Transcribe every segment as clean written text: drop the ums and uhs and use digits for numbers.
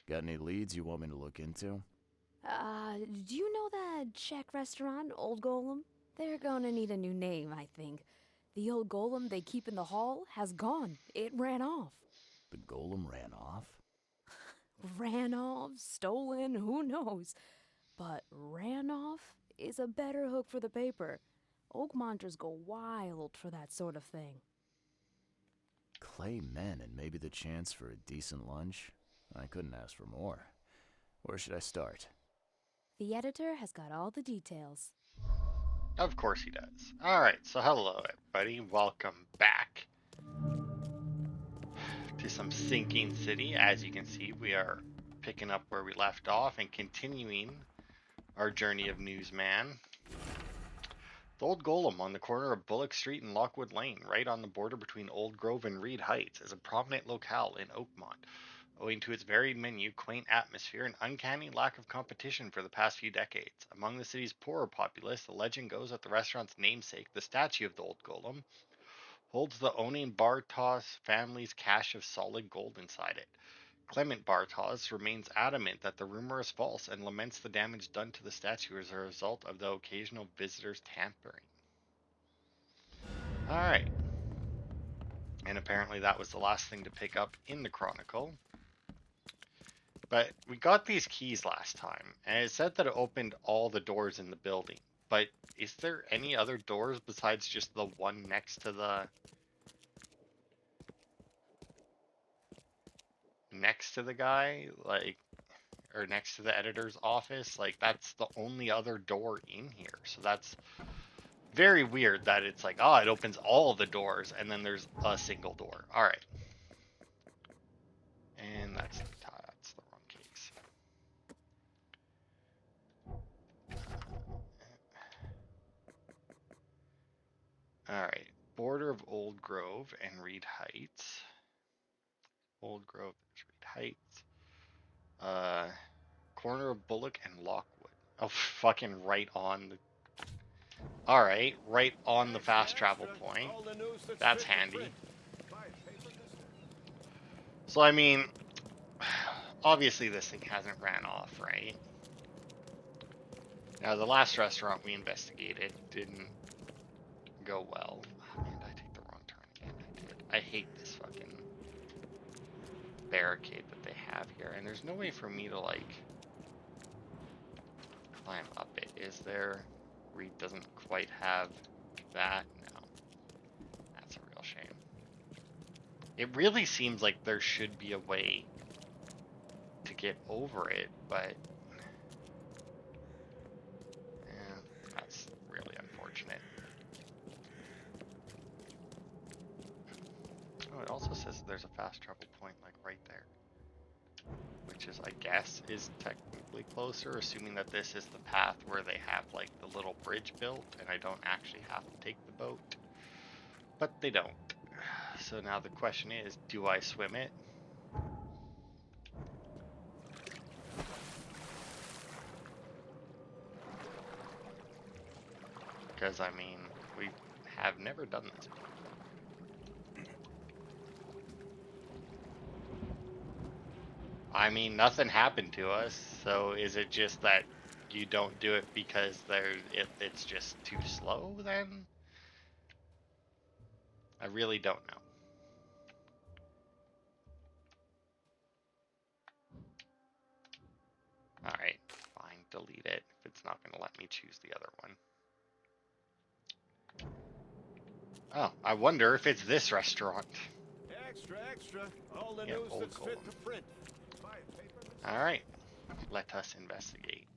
Got any leads you want me to look into? Do you know that Czech restaurant, Old Golem? They're gonna need a new name, I think. The old golem they keep in the hall has gone. It ran off. The golem ran off? Ran off? Stolen? Who knows? But ran off is a better hook for the paper. Oakmonters go wild for that sort of thing. Clay men and maybe the chance for a decent lunch? I couldn't ask for more. Where should I start? The editor has got all the details. Of course he does. Alright, so hello everybody. Welcome back to some Sinking City. As you can see, we are picking up where we left off and continuing our journey of Newsman. The Old Golem on the corner of Bullock Street and Lockwood Lane, right on the border between Old Grove and Reed Heights, is a prominent locale in Oakmont. Owing to its varied menu, quaint atmosphere, and uncanny lack of competition for the past few decades. Among the city's poorer populace, the legend goes that the restaurant's namesake, the statue of the Old Golem, holds the owning Bartos family's cache of solid gold inside it. Clement Bartos remains adamant that the rumor is false and laments the damage done to the statue as a result of the occasional visitors' tampering. Alright. And apparently that was the last thing to pick up in the Chronicle. But we got these keys last time, and it said that it opened all the doors in the building. But is there any other doors besides just the one next to the guy, like, or next to the editor's office? Like, that's the only other door in here. So that's very weird that it's like, oh, it opens all the doors and then there's a single door. All right. And that's the wrong case. All right. Border of Old Grove and Reed Heights. Old Grove, there's Reed Heights. Corner of Bullock and Lockwood. Oh, fucking right on the... Alright, right on the fast travel point. That's handy. So, I mean, obviously this thing hasn't ran off, right? Now, the last restaurant we investigated didn't go well. Oh, man, did I take the wrong turn again? I did. I hate this fucking barricade that they have here. And there's no way for me to, like, climb up it. Is there? Reed doesn't quite have that. No. That's a real shame. It really seems like there should be a way to get over it, but yeah, that's really unfortunate. Oh, it also says there's a fast travel point like right there, which is, I guess, is technically closer, assuming that this is the path where they have like the little bridge built and I don't actually have to take the boat. But they don't. So now the question is, do I swim it? Because, I mean, we have never done this before. I mean, nothing happened to us, so is it just that you don't do it because it's just too slow then? I really don't know. Alright, fine, delete it if it's not going to let me choose the other one. Oh, I wonder if it's this restaurant. Extra, extra. All the news that's fit to print. Alright, let us investigate.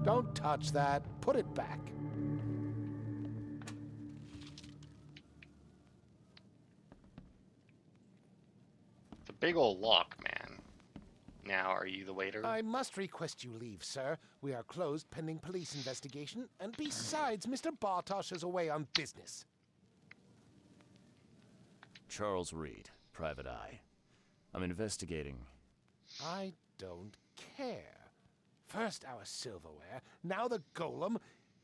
Don't touch that. Put it back. It's a big old lock, man. Now, are you the waiter? I must request you leave, sir. We are closed pending police investigation, and besides, Mr. Bartosz is away on business. Charles Reed, Private Eye. I'm investigating. I don't care. First our silverware, now the golem.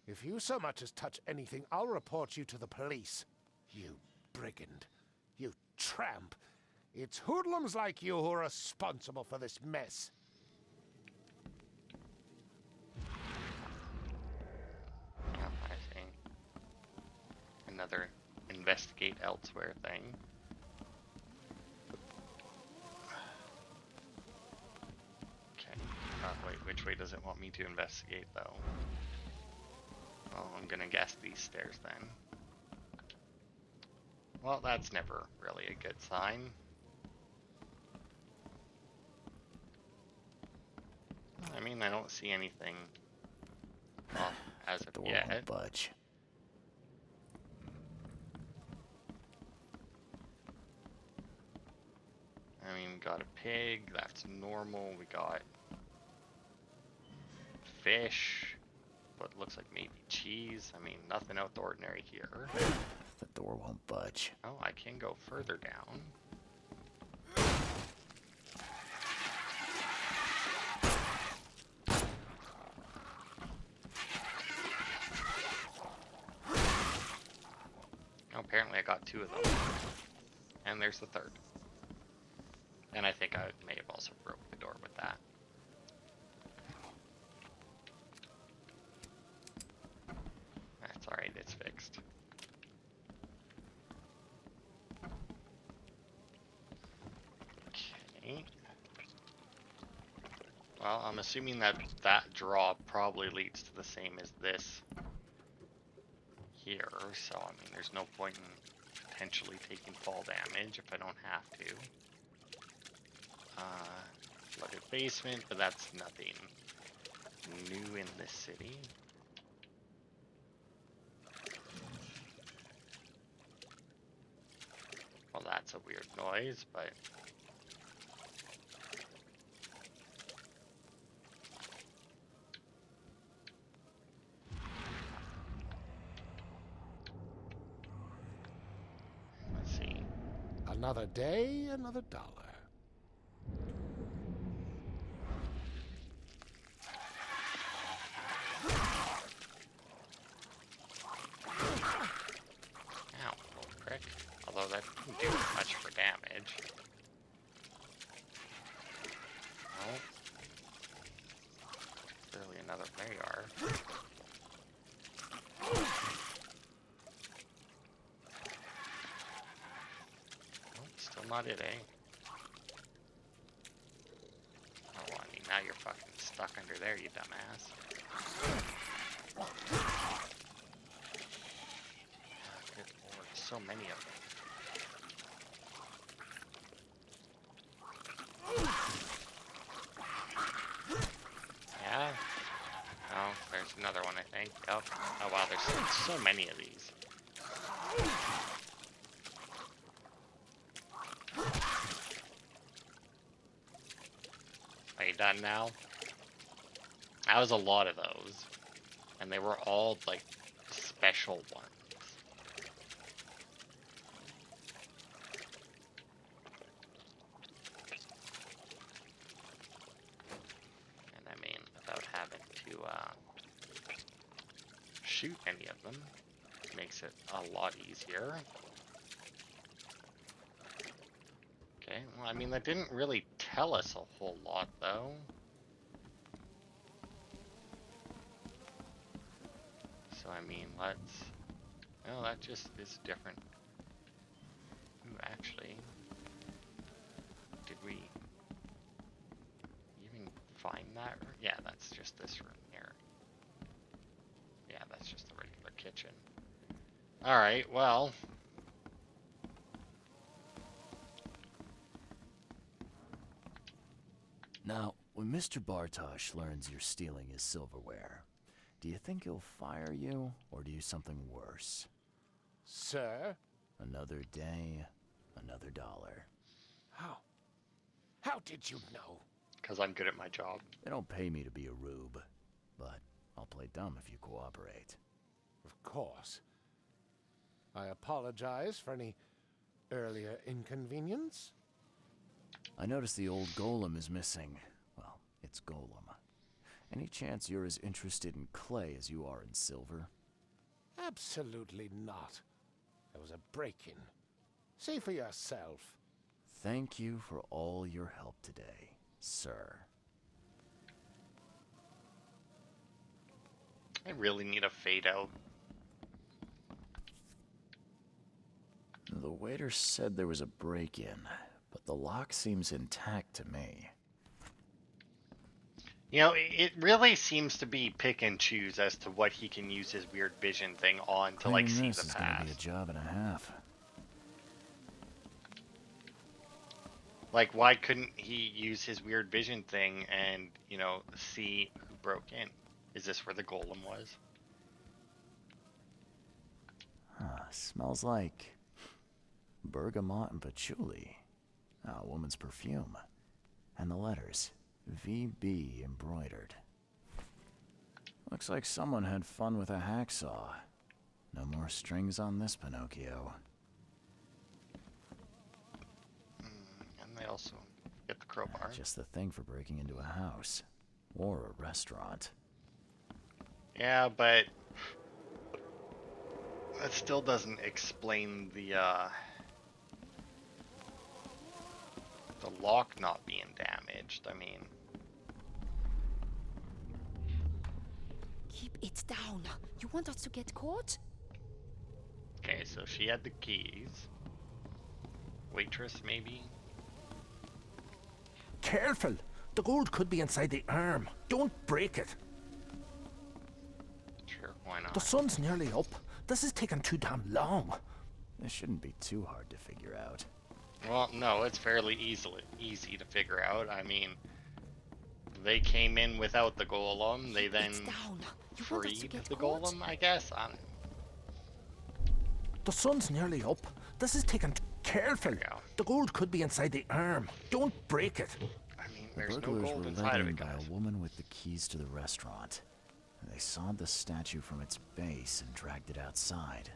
If you so much as touch anything, I'll report you to the police. You brigand. You tramp. It's hoodlums like you who are responsible for this mess. Yeah, I see. Another investigate elsewhere thing. Okay. Wait, which way does it want me to investigate, though? Well, I'm gonna guess these stairs then. Well, that's never really a good sign. I mean, I don't see anything off as of Door yet. won't budge. I mean, we got a pig, that's normal. We got fish, what looks like maybe cheese. I mean, nothing out the ordinary here. The door won't budge. Oh, I can go further down. Oh, apparently I got 2 of them. And there's the 3rd. And I think I may have also broke the door with that. That's alright, it's fixed. Okay. Well, I'm assuming that that draw probably leads to the same as this here, so I mean there's no point in potentially taking fall damage if I don't have to. Flooded basement, but that's nothing new in this city. Well, that's a weird noise, but let's see. Another day, another dollar. Ow, little prick. Although that didn't do much for damage. Oh. Clearly another. There you are. Nope, still not it, eh? Oh, well, I mean, now you're fucking stuck under there, you dumbass. Good lord, so many of them. Yeah? Oh, there's another one, I think. Yep. Oh wow, there's so many of these. Are you done now? That was a lot of those. And they were all, like, special ones. And I mean, without having to, shoot any of them, makes it a lot easier. Okay, well, I mean, that didn't really tell us a whole lot, though. So, I mean, let's... Oh, that just is different. Ooh, actually... Did we... even find that? Yeah, that's just this room here. Yeah, that's just the regular kitchen. Alright, well... Now, when Mr. Bartosh learns you're stealing his silverware, do you think he'll fire you, or do something worse? Sir? Another day, another dollar. How did you know? Because I'm good at my job. They don't pay me to be a rube, but I'll play dumb if you cooperate. Of course. I apologize for any earlier inconvenience. I noticed the old golem is missing. Well, it's golem. Any chance you're as interested in clay as you are in silver? Absolutely not. There was a break-in. See for yourself. Thank you for all your help today, sir. I really need a fade out. The waiter said there was a break-in, but the lock seems intact to me. You know, it really seems to be pick and choose as to what he can use his weird vision thing on to, like, see This the is gonna be a past. job and a half. Like, why couldn't he use his weird vision thing and, you know, see who broke in? Is this where the golem was? Smells like bergamot and patchouli. A woman's perfume. And the letters, VB embroidered. Looks like someone had fun with a hacksaw. No more strings on this Pinocchio. And they also get the crowbar. Just the thing for breaking into a house. Or a restaurant. Yeah, but that still doesn't explain the lock not being damaged. I mean, Keep it down. You want us to get caught? okay, so she had the keys. Waitress, maybe? Careful! The gold could be inside the arm. Don't break it. Sure, why The not? sun's nearly up. This is taking too damn long. This shouldn't be too hard to figure out. Well, no, it's fairly easy to figure out. I mean, they came in without the golem. They then It's down. You want us to freed get the caught? golem, I guess. The sun's nearly up. This is taking... Careful! There you go. The gold could be inside the arm. Don't break it. I mean, The there's no burglars gold were inside let of in it, by guys. a woman with the keys to the restaurant. They sawed the statue from its base and dragged it outside.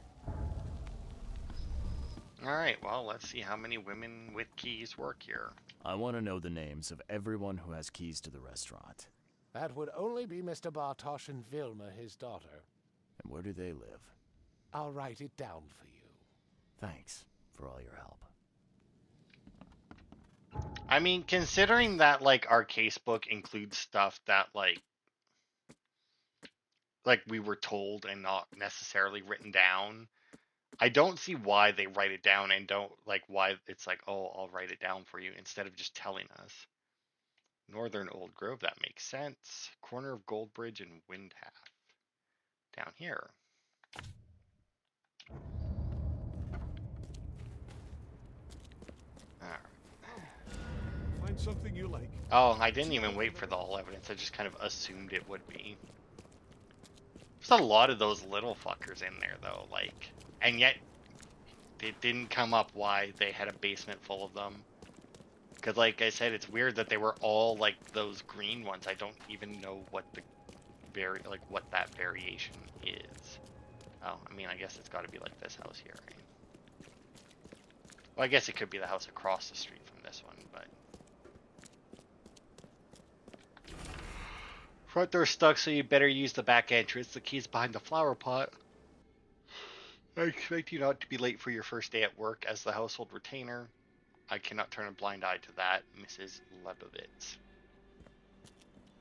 Alright, well, let's see how many women with keys work here. I want to know the names of everyone who has keys to the restaurant. That would only be Mr. Bartosz and Vilma, his daughter. And where do they live? I'll write it down for you. Thanks for all your help. I mean, considering that, like, our casebook includes stuff that, like we were told and not necessarily written down, I don't see why they write it down and don't, like, why it's like, oh, I'll write it down for you instead of just telling us. Northern Old Grove, that makes sense. Corner of Goldbridge and Windhalf. Down here. Alright. Find something you like. Oh, I didn't even wait for the whole evidence. I just kind of assumed it would be. There's a lot of those little fuckers in there, though, like, and yet it didn't come up why they had a basement full of them. Because, like I said, it's weird that they were all like those green ones. I don't even know what the what that variation is. Oh, I mean, I guess it's got to be like this house here, right? Well, I guess it could be the house across the street from this one, but. Front door stuck, so you better use the back entrance. The key's behind the flower pot. I expect you not to be late for your first day at work as the household retainer. I cannot turn a blind eye to that, Mrs. Lebovitz.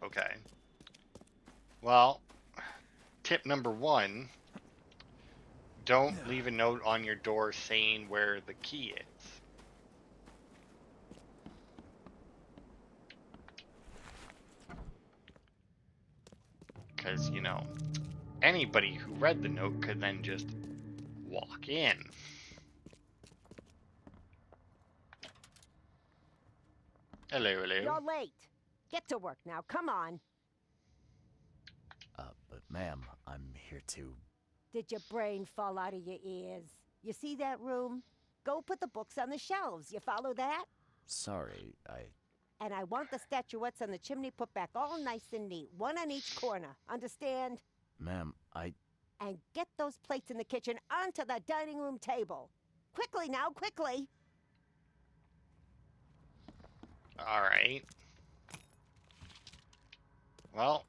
Okay. Well, tip number 1. Don't leave a note on your door saying where the key is. Because, you know, anybody who read the note could then just walk in. Hello, hello. You're late. Get to work now. Come on. But ma'am, I'm here to... Did your brain fall out of your ears? You see that room? Go put the books on the shelves. You follow that? Sorry, And I want the statuettes on the chimney put back all nice and neat, one on each corner. Understand? Ma'am, And get those plates in the kitchen onto the dining room table. Quickly now, quickly. Alright. Well,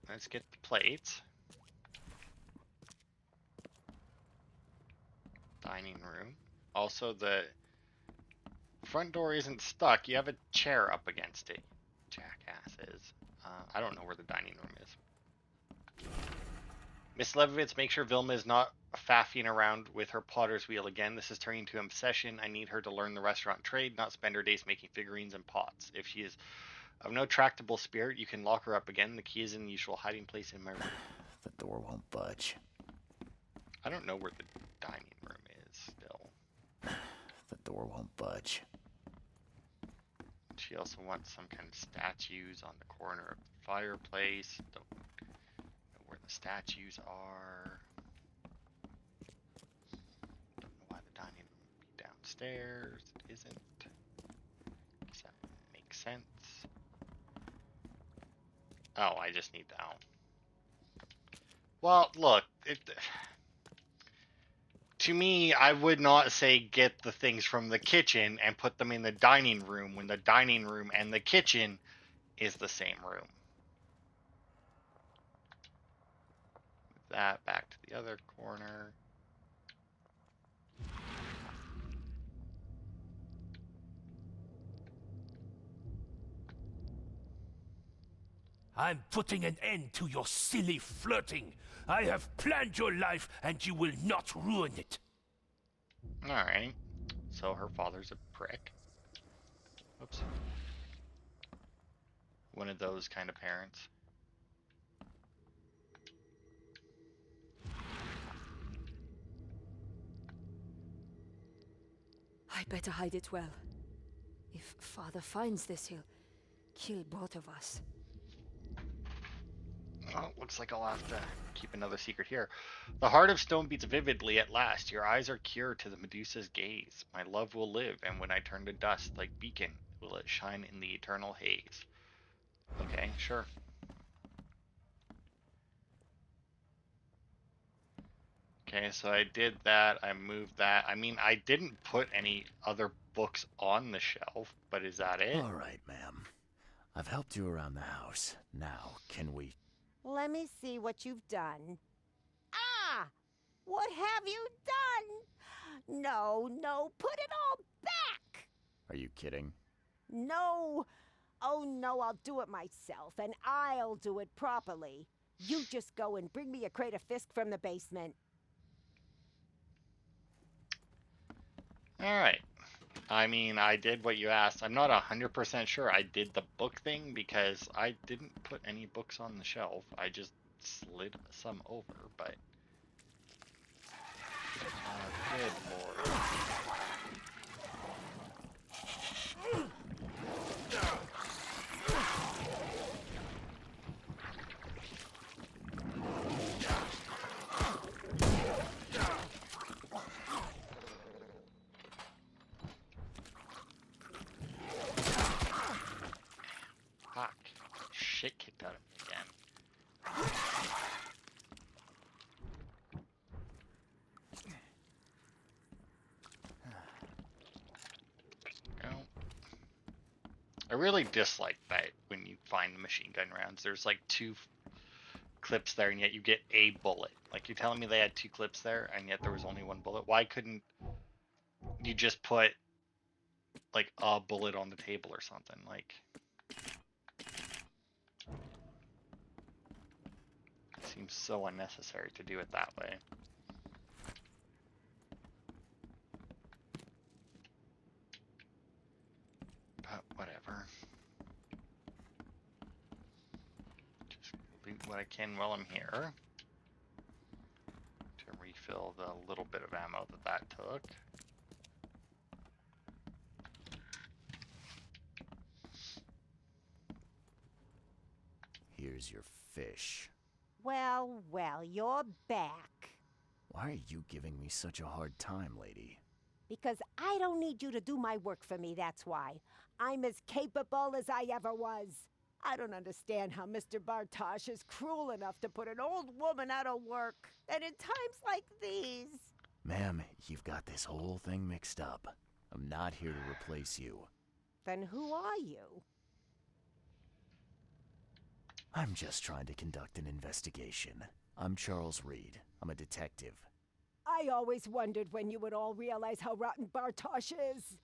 let's get the plates. Dining room. Also, the front door isn't stuck. You have a chair up against it, jackasses. I don't know where the dining room is. Miss Levovitz, make sure Vilma is not faffing around with her potter's wheel again. This is turning into an obsession. I need her to learn the restaurant trade, not spend her days making figurines and pots. If she is of no tractable spirit, you can lock her up again. The key is in the usual hiding place in my room. The door won't budge. I don't know where the dining room is still. The door won't budge. She also wants some kind of statues on the corner of the fireplace. Don't know where the statues are. Don't know why the dining room would be downstairs. It isn't. Does that make sense? Oh, I just need that. Oh. Well, look, to me, I would not say get the things from the kitchen and put them in the dining room when the dining room and the kitchen is the same room. Move that back to the other corner. I'm putting an end to your silly flirting. I have planned your life, and you will not ruin it. Alright. So her father's a prick. Oops. One of those kind of parents. I better hide it well. If Father finds this, he'll kill both of us. Well, looks like I'll have to keep another secret here. The heart of stone beats vividly at last. Your eyes are cured to the Medusa's gaze. My love will live, and when I turn to dust like beacon, will it shine in the eternal haze. Okay, sure. Okay, so I did that. I moved that. I mean, I didn't put any other books on the shelf, but is that it? All right, ma'am. I've helped you around the house. Now, can we... Let me see what you've done. Ah! What have you done? No, no, put it all back! Are you kidding? No. Oh, no, I'll do it myself, and I'll do it properly. You just go and bring me a crate of Fisk from the basement. Alright. I mean, I did what you asked. I'm not 100% sure I did the book thing because I didn't put any books on the shelf. I just slid some over, but... good lord. Fuck. Shit kicked out of me again. Well, I really dislike that when you find the machine gun rounds, there's like two clips there and yet you get a bullet. Like, you're telling me they had two clips there and yet there was only one bullet? Why couldn't you just put like a bullet on the table or something? Like, it seems so unnecessary to do it that way. But whatever. Just loot what I can while I'm here. To refill the little bit of ammo that took. Here's your fish. Well, well, you're back. Why are you giving me such a hard time, lady? Because I don't need you to do my work for me, that's why. I'm as capable as I ever was. I don't understand how Mr. Bartosz is cruel enough to put an old woman out of work. And in times like these... Ma'am, you've got this whole thing mixed up. I'm not here to replace you. Then who are you? I'm just trying to conduct an investigation. I'm Charles Reed. I'm a detective. I always wondered when you would all realize how rotten Bartosz is.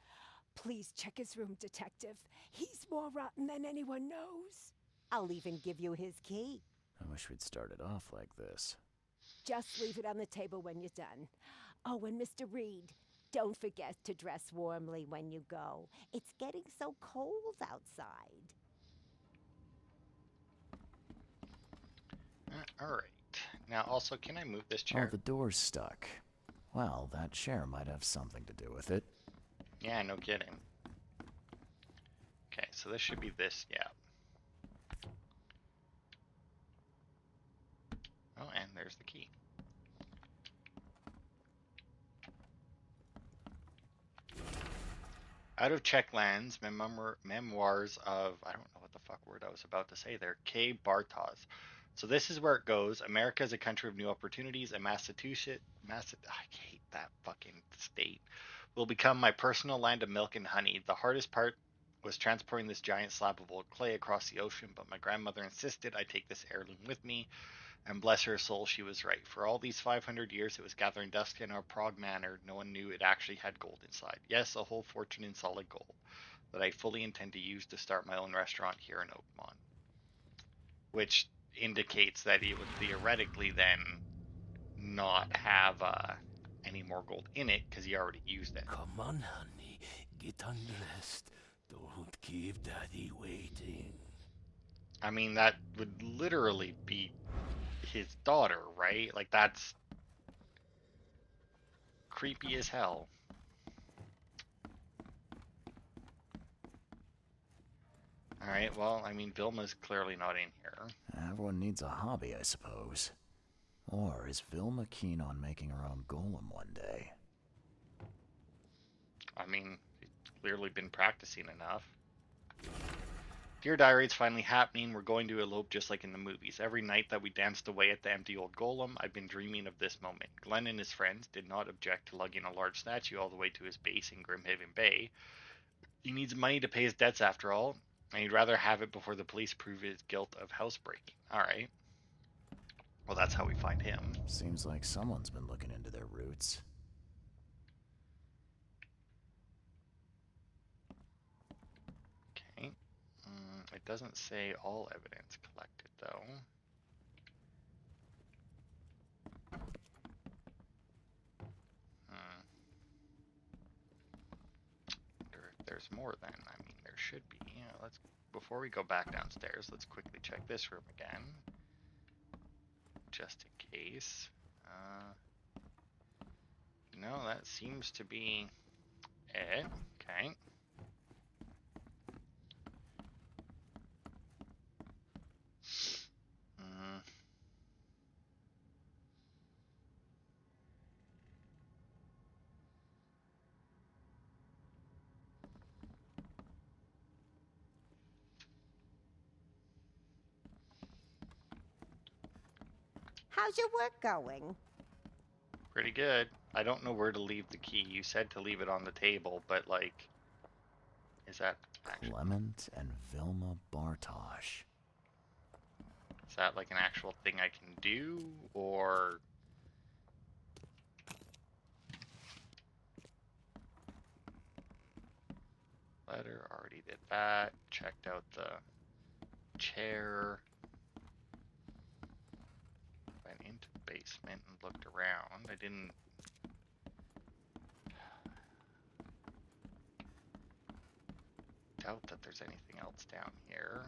Please check his room, Detective. He's more rotten than anyone knows. I'll even give you his key. I wish we'd started off like this. Just leave it on the table when you're done. Oh, and Mr. Reed, don't forget to dress warmly when you go. It's getting so cold outside. All right. Now, also, can I move this Oh, chair? the door's stuck. Well, that chair might have something to do with it. Yeah, no kidding. Okay, so this should be this, yeah. Oh, and there's the key. Out of Checklands, memoirs of, I don't know what the fuck word I was about to say there, K. Bartosz. So this is where it goes. America is a country of new opportunities, and Massachusetts, I hate that fucking state, will become my personal land of milk and honey. The hardest part was transporting this giant slab of old clay across the ocean, but my grandmother insisted I take this heirloom with me, and bless her soul, she was right. For all these 500 years, it was gathering dust in our Prague manor. No one knew it actually had gold inside. Yes, a whole fortune in solid gold that I fully intend to use to start my own restaurant here in Oakmont. Which indicates that he would theoretically then not have any more gold in it because he already used it. Come on, honey. Get undressed. Don't keep Daddy waiting. I mean, that would literally be his daughter, right? Like, that's creepy as hell. Alright, well, I mean, Vilma's clearly not in here. Everyone needs a hobby, I suppose. Or is Vilma keen on making her own golem one day? I mean, he's clearly been practicing enough. Dear Diary, it's finally happening. We're going to elope just like in the movies. Every night that we danced away at the empty old golem, I've been dreaming of this moment. Glenn and his friends did not object to lugging a large statue all the way to his base in Grimhaven Bay. He needs money to pay his debts after all, and he'd rather have it before the police prove his guilt of housebreaking. Alright. Well, that's how we find him. Seems like someone's been looking into their roots. Okay. It doesn't say all evidence collected, though. Wonder if there's more then. I mean, there should be. You know, before we go back downstairs, let's quickly check this room again. Just in case. No, that seems to be it. Okay. How's your work going? Pretty good. I don't know where to leave the key. You said to leave it on the table, but like, is that actually, Clement and Vilma Bartosz. is that like an actual thing I can do, or letter? Already did that. Checked out the chair. Went into the basement and looked around. I didn't. Doubt that there's anything else down here.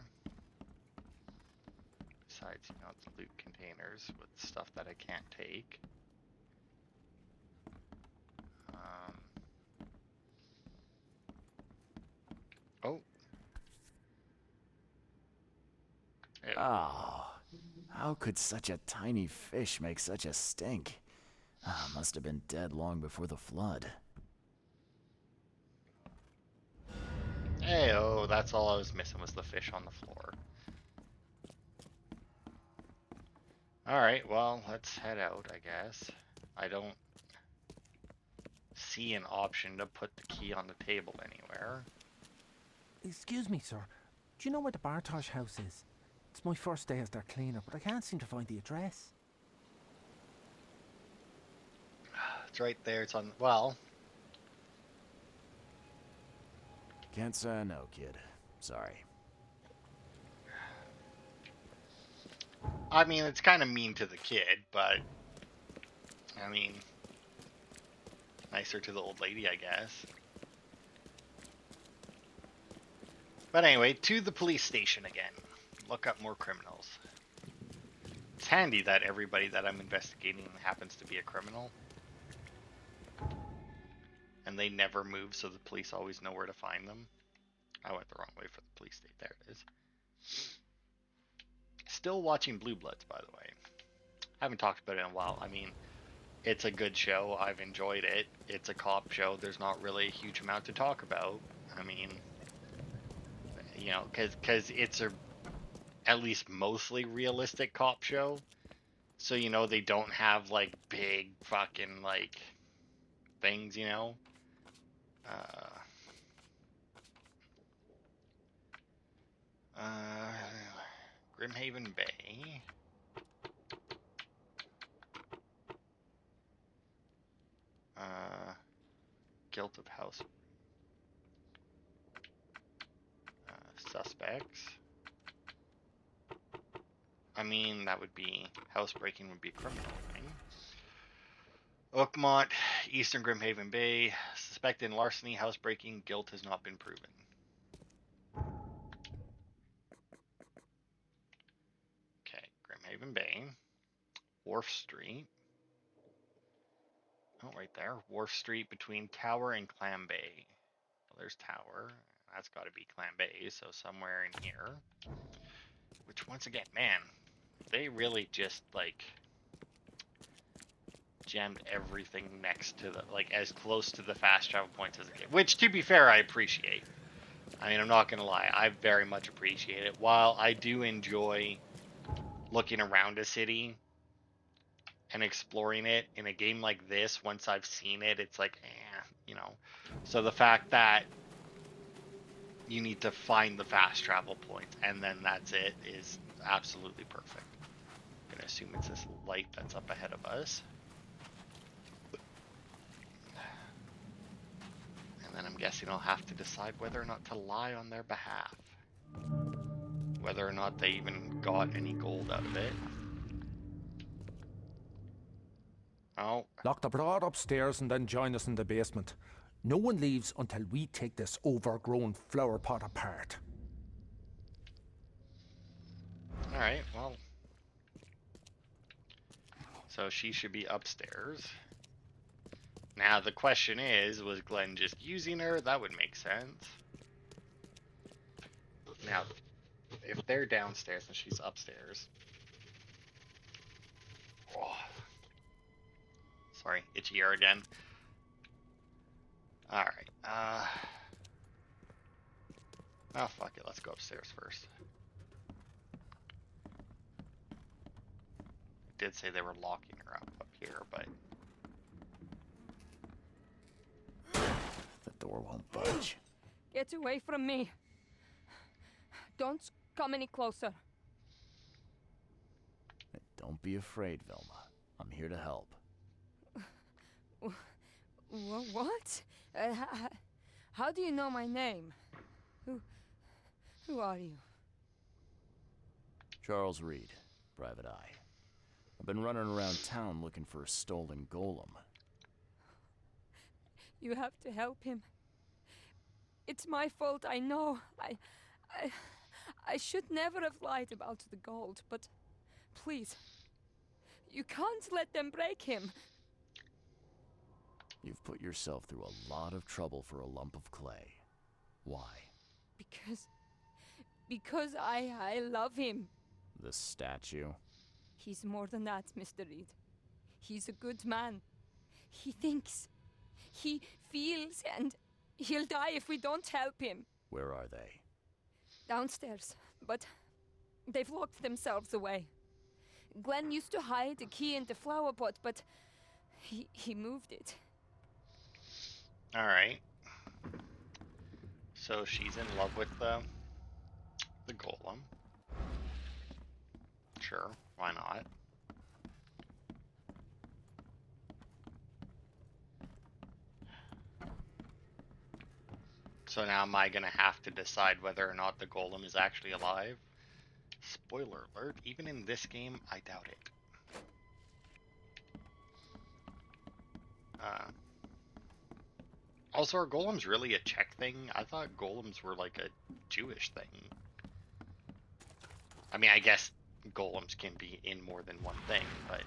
Besides, you know, the loot containers with stuff that I can't take. Oh. Ew. Oh, how could such a tiny fish make such a stink? Must have been dead long before the flood. Hey, oh, that's all I was missing was the fish on the floor. Alright, well, let's head out, I guess. I don't see an option to put the key on the table anywhere. Excuse me, sir. Do you know where the Bartosz house is? It's my first day as their cleaner, but I can't seem to find the address. It's right there. It's on. Well, Can't say I know, kid. Sorry. I mean, it's kind of mean to the kid, but I mean, nicer to the old lady, I guess. But anyway, to the police station again. Look up more criminals. It's handy that everybody that I'm investigating happens to be a criminal. And they never move, so the police always know where to find them. I went the wrong way for the police state. There it is. Still watching Blue Bloods, by the way. I haven't talked about it in a while. I mean, it's a good show. I've enjoyed it. It's a cop show. There's not really a huge amount to talk about. I mean, you know, because it's a at least mostly realistic cop show. So, you know, they don't have, like, big fucking, like, things, you know? Grimhaven Bay. Guilt of house. Suspects. I mean, that would be... Housebreaking would be a criminal thing. Oakmont, Eastern Grimhaven Bay. Suspected in larceny, housebreaking. Guilt has not been proven. Okay, Grimhaven Bay. Wharf Street. Oh, right there. Wharf Street between Tower and Clam Bay. Well, there's Tower. That's got to be Clam Bay, so somewhere in here. Which, once again, man, they really just, like, jammed everything next to the, like, as close to the fast travel points as it can. Which, to be fair, I appreciate. I mean, I'm not going to lie. I very much appreciate it. While I do enjoy looking around a city and exploring it in a game like this, once I've seen it, it's like, you know. So the fact that you need to find the fast travel points and then that's it is absolutely perfect. I'm gonna assume it's this light that's up ahead of us. And then I'm guessing I'll have to decide whether or not to lie on their behalf. Whether or not they even got any gold out of it. Oh. Lock the broad upstairs and then join us in the basement. No one leaves until we take this overgrown flower pot apart. Alright, well. So she should be upstairs. Now the question is, was Glenn just using her? That would make sense. Now, if they're downstairs and she's upstairs. Oh. Sorry, itchy ear again. Alright, oh, fuck it, let's go upstairs first. Did say they were locking her up here, but... The door won't budge. Get away from me. Don't come any closer. Don't be afraid, Velma. I'm here to help. What? How do you know my name? Who are you? Charles Reed, Private Eye. I've been running around town looking for a stolen golem. You have to help him. It's my fault, I know. I should never have lied about the gold, but please, you can't let them break him. You've put yourself through a lot of trouble for a lump of clay. Why? Because I love him. The statue? He's more than that, Mr. Reed. He's a good man. He thinks. He feels, and he'll die if we don't help him. Where are they? Downstairs, but they've locked themselves away. Glenn used to hide the key in the flower pot, but he moved it. Alright. So she's in love with the golem. Sure, why not? So now am I going to have to decide whether or not the golem is actually alive? Spoiler alert, even in this game, I doubt it. Also, are golems really a Czech thing? I thought golems were like a Jewish thing. I mean, I guess golems can be in more than one thing, but...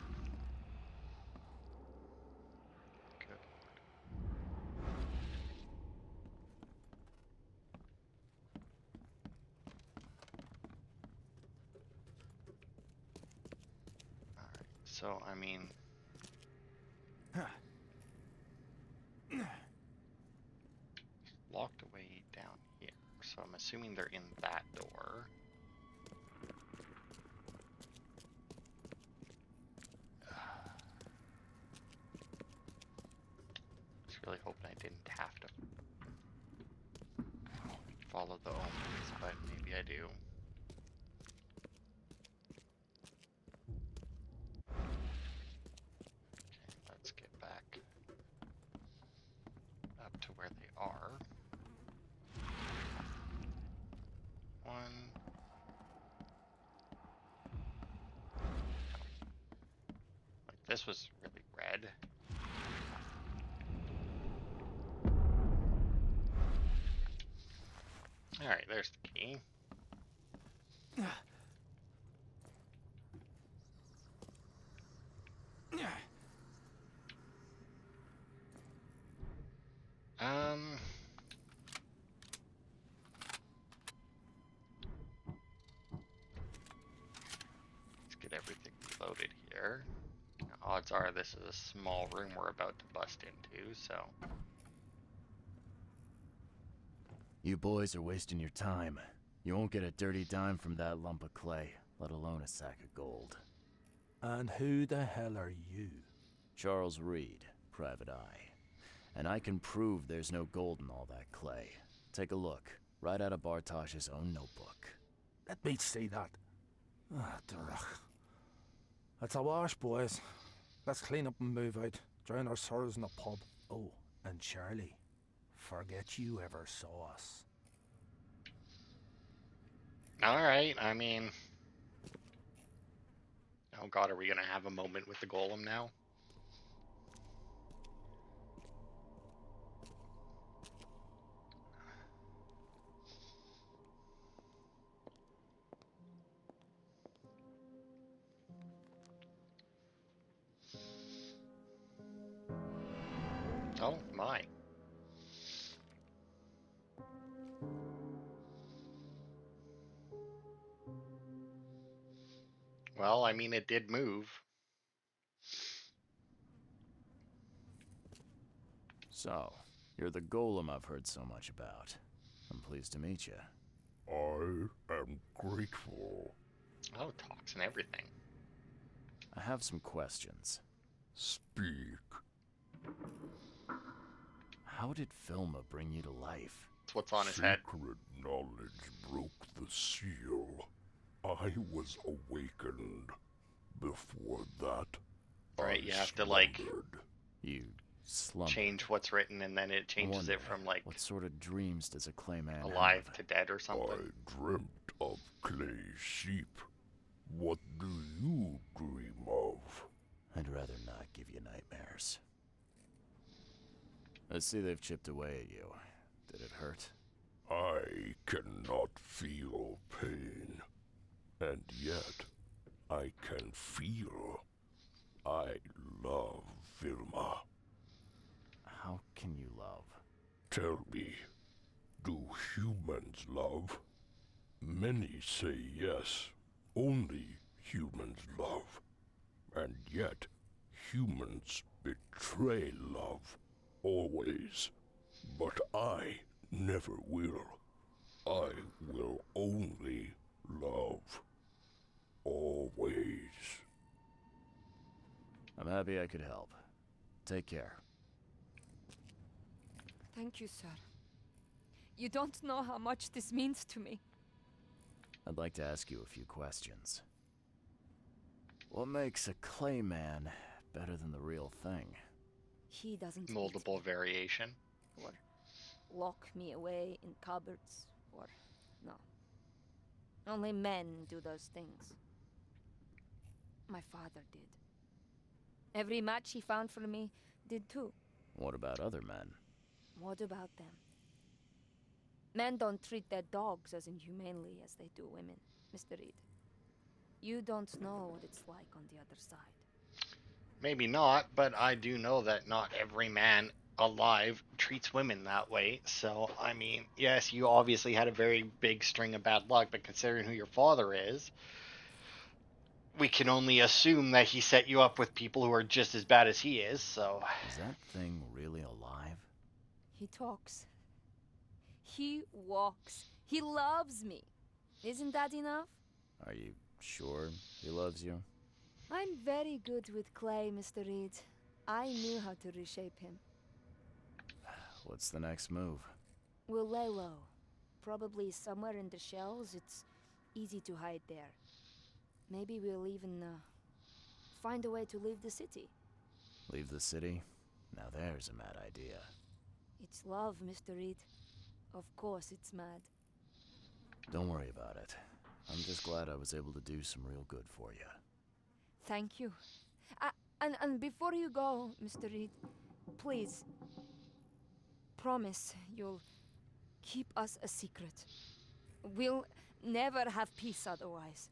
Good Lord. Alright, so, I mean... locked away down here, so I'm assuming they're in that door. Just really hoping I didn't have to follow the omens, but maybe I do. Okay, let's get back up to where they are. One. Like, this was really red. Alright, there's the key. Let's get everything reloaded here. Odds are this is a small room we're about to bust into, so... You boys are wasting your time. You won't get a dirty dime from that lump of clay, let alone a sack of gold. And who the hell are you? Charles Reed, Private Eye. And I can prove there's no gold in all that clay. Take a look, right out of Bartosh's own notebook. Let me see that. Ah, Durach. That's a wash, boys. Let's clean up and move out. Drown our sorrows in a pub. Oh, and Charlie, forget you ever saw us. Alright, I mean... Oh god, are we gonna have a moment with the golem now? Oh my. Well, I mean, it did move. So, you're the golem I've heard so much about. I'm pleased to meet you. I am grateful. Oh, talks and everything. I have some questions. Speak. How did Filma bring you to life? That's what's on his head. Sacred knowledge broke the seal. I was awakened. Before that, Right, I you have to, like, slumbered. You slumber. change what's written, and then it changes it Wonder, from, like, what sort of dreams does a clayman alive have? to dead or I something. dreamt of clay sheep. What do you dream of? I'd rather not give you nightmares. I see they've chipped away at you. Did it hurt? I cannot feel pain. And yet, I can feel. I love Vilma. How can you love? Tell me, do humans love? Many say yes, only humans love. And yet, humans betray love, always. But I never will. I will only love. Always. I'm happy I could help. Take care. Thank you, sir. You don't know how much this means to me. I'd like to ask you a few questions. What makes a clayman better than the real thing? He doesn't eat Moldable variation. or lock me away in cupboards, or no. Only men do those things. My father did. Every match he found for me did too. What about other men? What about them? Men don't treat their dogs as inhumanely as they do women, Mr. Reed. You don't know what it's like on the other side. Maybe not, but I do know that not every man alive treats women that way. So, I mean, yes, you obviously had a very big string of bad luck, but considering who your father is, we can only assume that he set you up with people who are just as bad as he is, so... Is that thing really alive? He talks. He walks. He loves me. Isn't that enough? Are you sure he loves you? I'm very good with clay, Mr. Reed. I knew how to reshape him. What's the next move? We'll lay low. Probably somewhere in the shells. It's easy to hide there. Maybe we'll even find a way to leave the city. Leave the city? Now there's a mad idea. It's love, Mr. Reed. Of course it's mad. Don't worry about it. I'm just glad I was able to do some real good for you. Thank you. And before you go, Mr. Reed, please, promise you'll keep us a secret. We'll never have peace otherwise.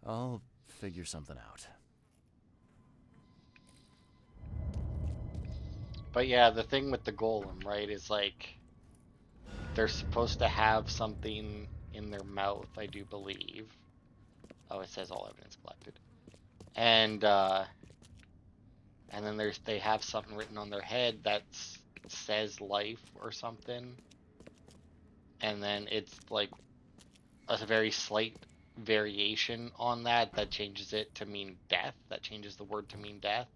I'll figure something out. But yeah, the thing with the golem, right, is like they're supposed to have something in their mouth, I do believe. Oh, it says all evidence collected. And then they have something written on their head that says life or something. And then it's like a very slight variation on that changes it to mean death. That changes the word to mean death.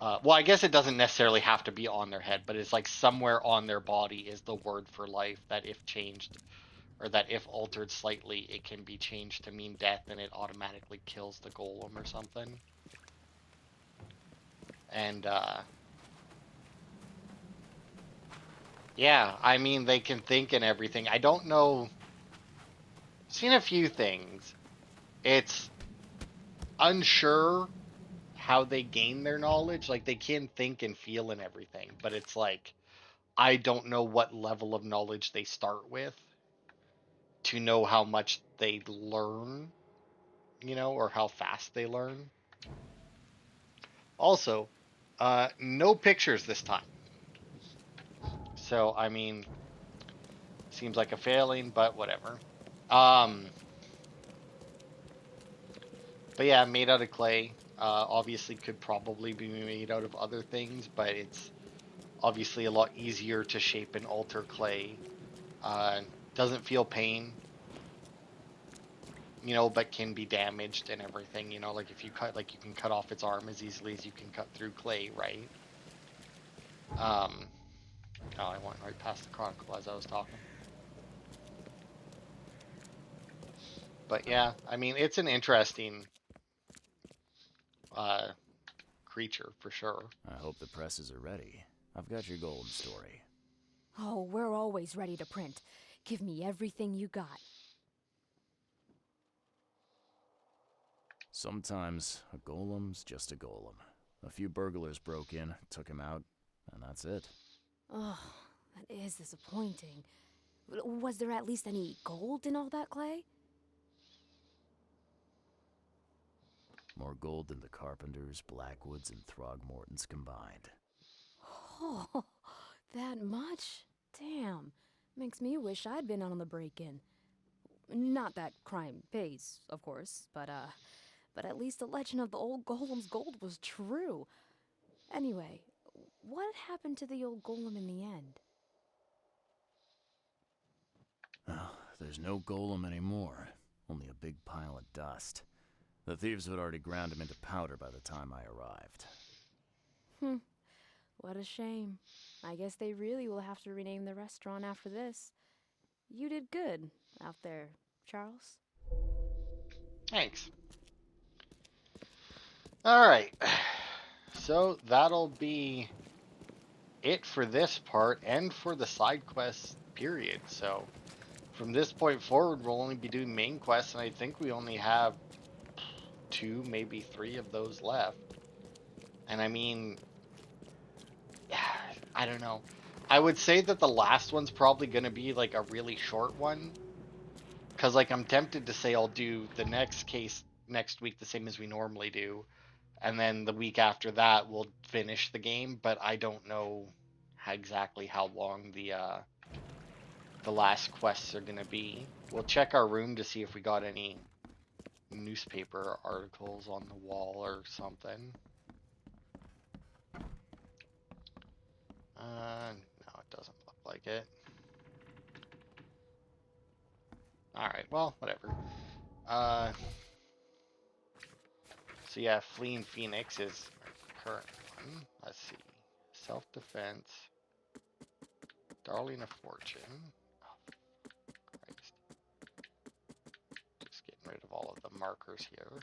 Well, I guess it doesn't necessarily have to be on their head, but it's like somewhere on their body is the word for life that if changed, or that if altered slightly, it can be changed to mean death and it automatically kills the golem or something. And, yeah, I mean, they can think and everything. I don't know. Seen a few things. It's unsure how they gain their knowledge. Like, they can think and feel and everything, but it's like, I don't know what level of knowledge they start with to know how much they learn, you know, or how fast they learn. Also, no pictures this time. So, I mean, seems like a failing, but whatever. But yeah, made out of clay. Obviously could probably be made out of other things, but it's obviously a lot easier to shape and alter clay. Doesn't feel pain, you know, but can be damaged and everything, you know, like if you cut, like you can cut off its arm as easily as you can cut through clay, right? Oh, I went right past the chronicle as I was talking. But yeah, I mean, it's an interesting creature for sure. I hope the presses are ready. I've got your golem story. Oh, we're always ready to print. Give me everything you got. Sometimes a golem's just a golem. A few burglars broke in, took him out, and that's it. Oh, that is disappointing. Was there at least any gold in all that clay? More gold than the Carpenters, Blackwoods, and Throgmortons combined. Oh, that much? Damn. Makes me wish I'd been on the break-in. Not that crime pays, of course, but at least the legend of the old golem's gold was true. Anyway, what happened to the old golem in the end? Oh, there's no golem anymore. Only a big pile of dust. The thieves had already ground him into powder by the time I arrived. What a shame. I guess they really will have to rename the restaurant after this. You did good out there, Charles. Thanks. Alright. So that'll be it for this part and for the side quests period. So from this point forward, we'll only be doing main quests, and I think we only have 2, maybe 3 of those left. And I mean, I don't know. I would say that the last one's probably going to be like a really short one. Because like I'm tempted to say I'll do the next case next week the same as we normally do. And then the week after that we'll finish the game. But I don't know exactly how long the last quests are going to be. We'll check our room to see if we got any newspaper articles on the wall or something. No, it doesn't look like it. Alright, well, whatever. So yeah, Fleeing Phoenix is our current one. Let's see. Self-defense. Darling of Fortune. Oh, Christ. Just getting rid of all of the markers here.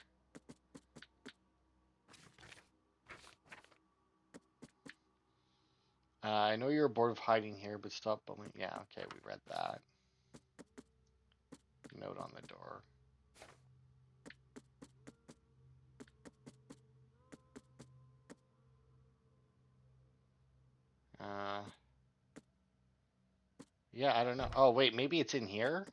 I know you're bored of hiding here, but stop bullying. Yeah, okay, we read that. Note on the door. Yeah, I don't know. Oh, wait, maybe it's in here?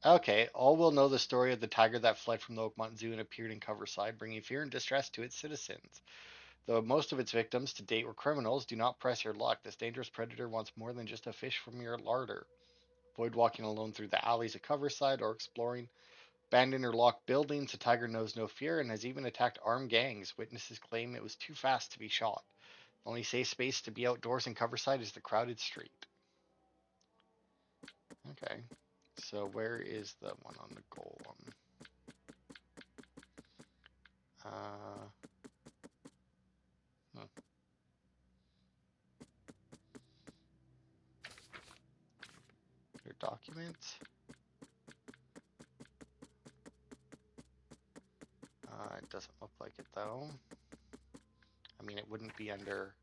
Okay, all will know the story of the tiger that fled from the Oakmont Zoo and appeared in Coverside, bringing fear and distress to its citizens. Though most of its victims to date were criminals, do not press your luck. This dangerous predator wants more than just a fish from your larder. Avoid walking alone through the alleys of Coverside or exploring abandoned or locked buildings. The tiger knows no fear and has even attacked armed gangs. Witnesses claim it was too fast to be shot. The only safe space to be outdoors in Coverside is the crowded street. Okay, so where is the one on the golem? Your documents? It doesn't look like it though. I mean, it wouldn't be under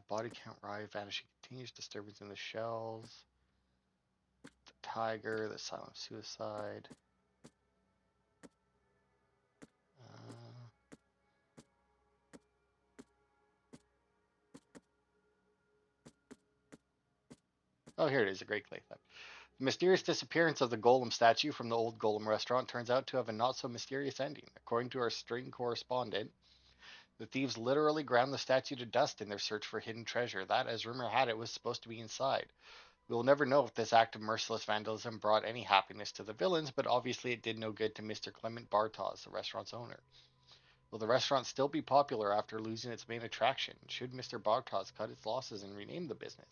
body count rise, vanishing continues, disturbance in the shells, the tiger, the silent suicide. Oh, here it is, a great clay theft. The mysterious disappearance of the Golem statue from the old Golem restaurant turns out to have a not-so-mysterious ending. According to our string correspondent, the thieves literally ground the statue to dust in their search for hidden treasure. That, as rumor had it, was supposed to be inside. We will never know if this act of merciless vandalism brought any happiness to the villains, but obviously it did no good to Mr. Clement Bartos, the restaurant's owner. Will the restaurant still be popular after losing its main attraction? Should Mr. Bartos cut its losses and rename the business?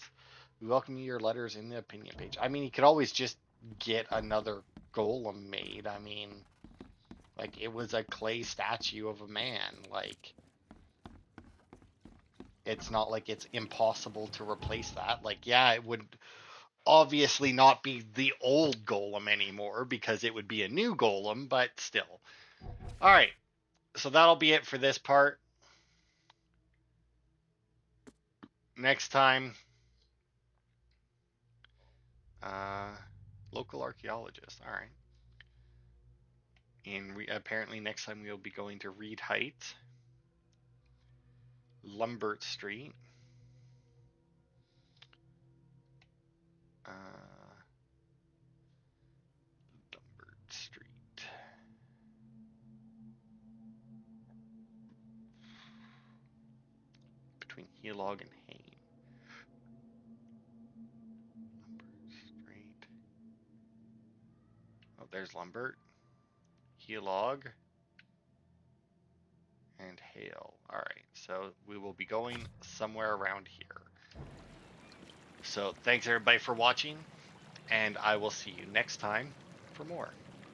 We welcome your letters in the opinion page. I mean, he could always just get another golem made. I mean, like, it was a clay statue of a man. Like, it's not like it's impossible to replace that. Like, yeah, it would obviously not be the old golem anymore because it would be a new golem, but still. All right, so that'll be it for this part. Next time, local archaeologist. All right. And apparently next time we'll be going to Reed Heights, Lumbert Street, Lumbert Street, between Helog and Hain. Lumbert Street. Oh, there's Lumbert, Helog, and Hale. All right, so we will be going somewhere around here. So thanks everybody for watching, and I will see you next time for more.